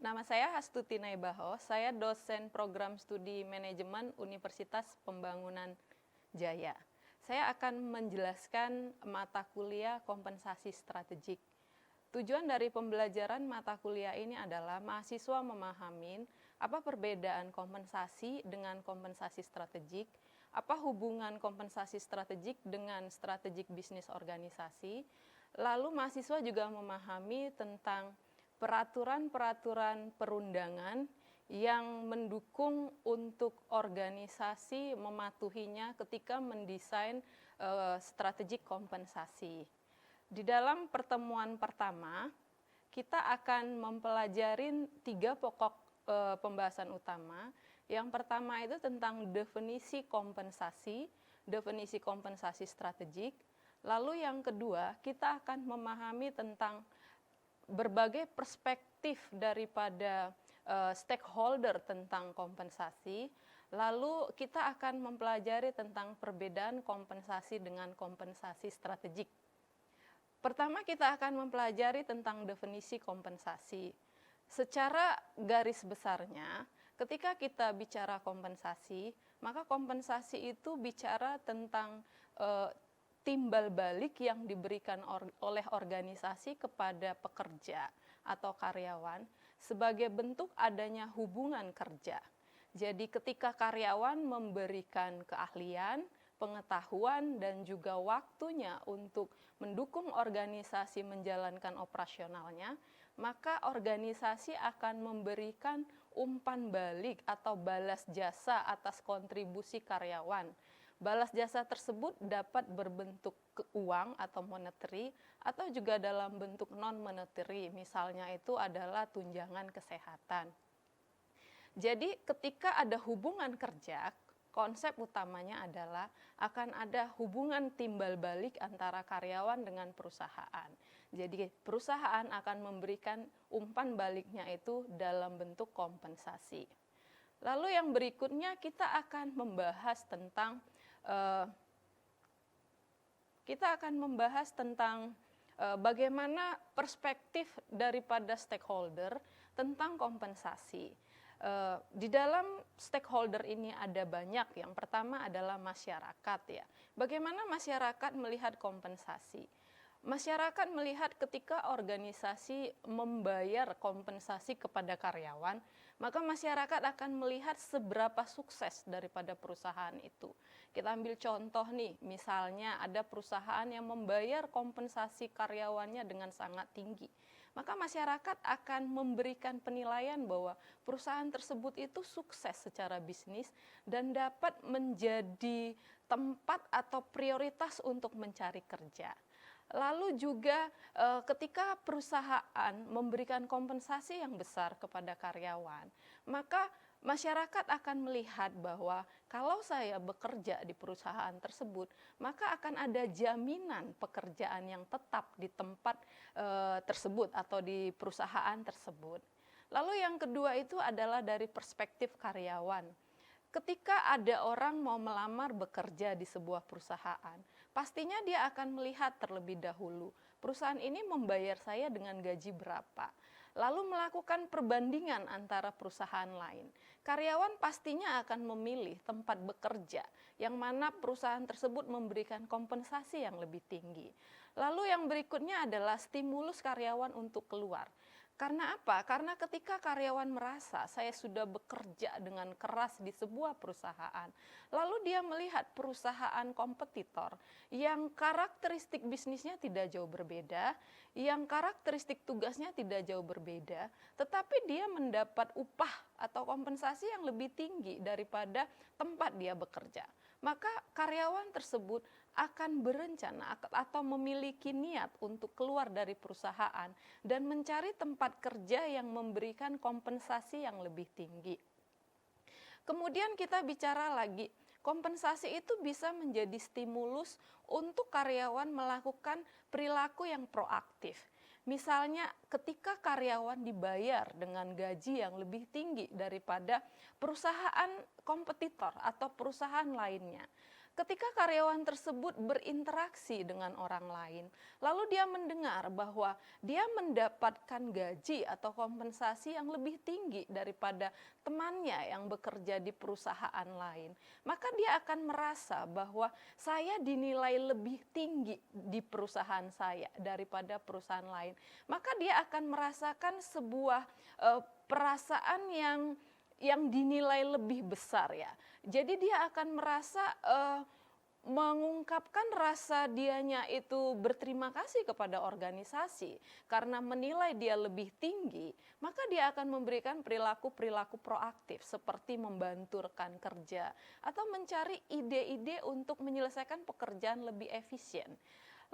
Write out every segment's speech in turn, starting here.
Nama saya Hastuti Naibaho, saya dosen program studi manajemen Universitas Pembangunan Jaya. Saya akan menjelaskan mata kuliah kompensasi strategik. Tujuan dari pembelajaran mata kuliah ini adalah mahasiswa memahami apa perbedaan kompensasi dengan kompensasi strategik, apa hubungan kompensasi strategik dengan strategik bisnis organisasi, lalu mahasiswa juga memahami tentang peraturan-peraturan perundangan yang mendukung untuk organisasi mematuhinya ketika mendesain strategik kompensasi. Di dalam pertemuan pertama, kita akan mempelajari 3 pokok pembahasan utama. Yang pertama itu tentang definisi kompensasi strategik. Lalu yang kedua, kita akan memahami tentang berbagai perspektif daripada stakeholder tentang kompensasi. Lalu kita akan mempelajari tentang perbedaan kompensasi dengan kompensasi strategik. Pertama kita akan mempelajari tentang definisi kompensasi. Secara garis besarnya, ketika kita bicara kompensasi, maka kompensasi itu bicara tentang timbal balik yang diberikan oleh organisasi kepada pekerja atau karyawan sebagai bentuk adanya hubungan kerja. Jadi ketika karyawan memberikan keahlian, pengetahuan, dan juga waktunya untuk mendukung organisasi menjalankan operasionalnya, maka organisasi akan memberikan umpan balik atau balas jasa atas kontribusi karyawan. Balas jasa tersebut dapat berbentuk uang atau monetary atau juga dalam bentuk non-monetary, misalnya itu adalah tunjangan kesehatan. Jadi ketika ada hubungan kerja, konsep utamanya adalah akan ada hubungan timbal balik antara karyawan dengan perusahaan. Jadi perusahaan akan memberikan umpan baliknya itu dalam bentuk kompensasi. Lalu yang berikutnya kita akan membahas tentang bagaimana perspektif daripada stakeholder tentang kompensasi. Di dalam stakeholder ini ada banyak. Yang pertama adalah masyarakat ya. Bagaimana masyarakat melihat kompensasi? Masyarakat melihat ketika organisasi membayar kompensasi kepada karyawan, maka masyarakat akan melihat seberapa sukses daripada perusahaan itu. Kita ambil contoh nih, misalnya ada perusahaan yang membayar kompensasi karyawannya dengan sangat tinggi. Maka masyarakat akan memberikan penilaian bahwa perusahaan tersebut itu sukses secara bisnis dan dapat menjadi tempat atau prioritas untuk mencari kerja. Lalu juga ketika perusahaan memberikan kompensasi yang besar kepada karyawan, maka masyarakat akan melihat bahwa kalau saya bekerja di perusahaan tersebut, maka akan ada jaminan pekerjaan yang tetap di tempat tersebut atau di perusahaan tersebut. Lalu yang kedua itu adalah dari perspektif karyawan. Ketika ada orang mau melamar bekerja di sebuah perusahaan, pastinya dia akan melihat terlebih dahulu, perusahaan ini membayar saya dengan gaji berapa. Lalu melakukan perbandingan antara perusahaan lain. Karyawan pastinya akan memilih tempat bekerja yang mana perusahaan tersebut memberikan kompensasi yang lebih tinggi. Lalu yang berikutnya adalah stimulus karyawan untuk keluar. Karena apa? Karena ketika karyawan merasa saya sudah bekerja dengan keras di sebuah perusahaan, lalu dia melihat perusahaan kompetitor yang karakteristik bisnisnya tidak jauh berbeda, yang karakteristik tugasnya tidak jauh berbeda, tetapi dia mendapat upah atau kompensasi yang lebih tinggi daripada tempat dia bekerja. Maka karyawan tersebut akan berencana atau memiliki niat untuk keluar dari perusahaan dan mencari tempat kerja yang memberikan kompensasi yang lebih tinggi. Kemudian kita bicara lagi, kompensasi itu bisa menjadi stimulus untuk karyawan melakukan perilaku yang proaktif. Misalnya ketika karyawan dibayar dengan gaji yang lebih tinggi daripada perusahaan kompetitor atau perusahaan lainnya, ketika karyawan tersebut berinteraksi dengan orang lain, lalu dia mendengar bahwa dia mendapatkan gaji atau kompensasi yang lebih tinggi daripada temannya yang bekerja di perusahaan lain, maka dia akan merasa bahwa saya dinilai lebih tinggi di perusahaan saya daripada perusahaan lain. Maka dia akan merasakan sebuah perasaan yang dinilai lebih besar ya. Jadi dia akan merasa mengungkapkan rasa dianya itu berterima kasih kepada organisasi karena menilai dia lebih tinggi, maka dia akan memberikan perilaku-perilaku proaktif seperti membantu rekan kerja atau mencari ide-ide untuk menyelesaikan pekerjaan lebih efisien.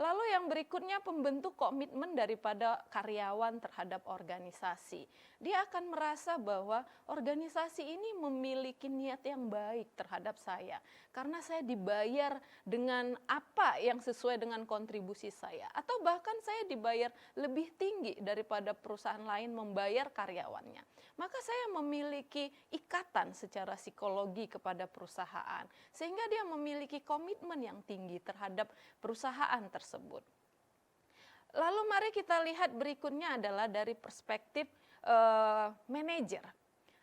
Lalu yang berikutnya pembentuk komitmen daripada karyawan terhadap organisasi. Dia akan merasa bahwa organisasi ini memiliki niat yang baik terhadap saya. Karena saya dibayar dengan apa yang sesuai dengan kontribusi saya. Atau bahkan saya dibayar lebih tinggi daripada perusahaan lain membayar karyawannya. Maka saya memiliki ikatan secara psikologi kepada perusahaan. Sehingga dia memiliki komitmen yang tinggi terhadap perusahaan tersebut. Lalu mari kita lihat berikutnya adalah dari perspektif manajer.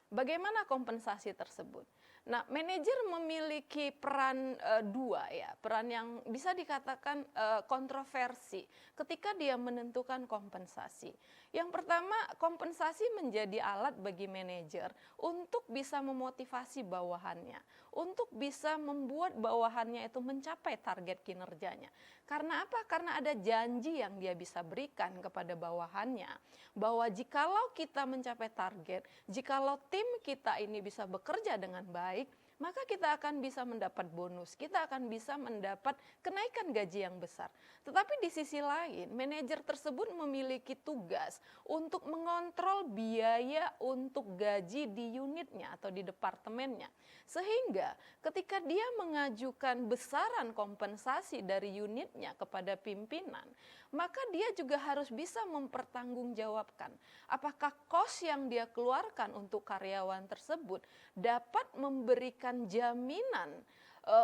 Bagaimana kompensasi tersebut? Nah, manajer memiliki peran dua ya, peran yang bisa dikatakan kontroversi ketika dia menentukan kompensasi. Yang pertama, kompensasi menjadi alat bagi manajer untuk bisa memotivasi bawahannya, untuk bisa membuat bawahannya itu mencapai target kinerjanya. Karena apa? Karena ada janji yang dia bisa berikan kepada bawahannya, bahwa jikalau kita mencapai target, jikalau tim kita ini bisa bekerja dengan baik, maka kita akan bisa mendapat bonus, kita akan bisa mendapat kenaikan gaji yang besar. Tetapi di sisi lain, manajer tersebut memiliki tugas untuk mengontrol biaya untuk gaji di unitnya atau di departemennya. Sehingga ketika dia mengajukan besaran kompensasi dari unitnya kepada pimpinan, maka dia juga harus bisa mempertanggungjawabkan apakah kos yang dia keluarkan untuk karyawan tersebut dapat memberikan jaminan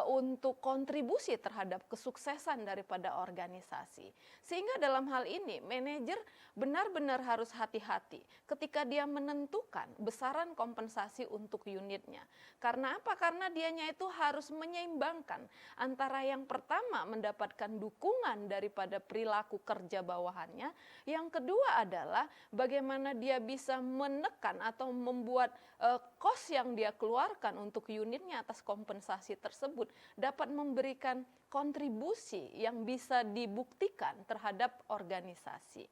untuk kontribusi terhadap kesuksesan daripada organisasi. Sehingga dalam hal ini manajer benar-benar harus hati-hati ketika dia menentukan besaran kompensasi untuk unitnya. Karena apa? Karena dianya itu harus menyeimbangkan antara yang pertama mendapatkan dukungan daripada perilaku kerja bawahannya, yang kedua adalah bagaimana dia bisa menekan atau membuat kos yang dia keluarkan untuk unitnya atas kompensasi tersebut dapat memberikan kontribusi yang bisa dibuktikan terhadap organisasi.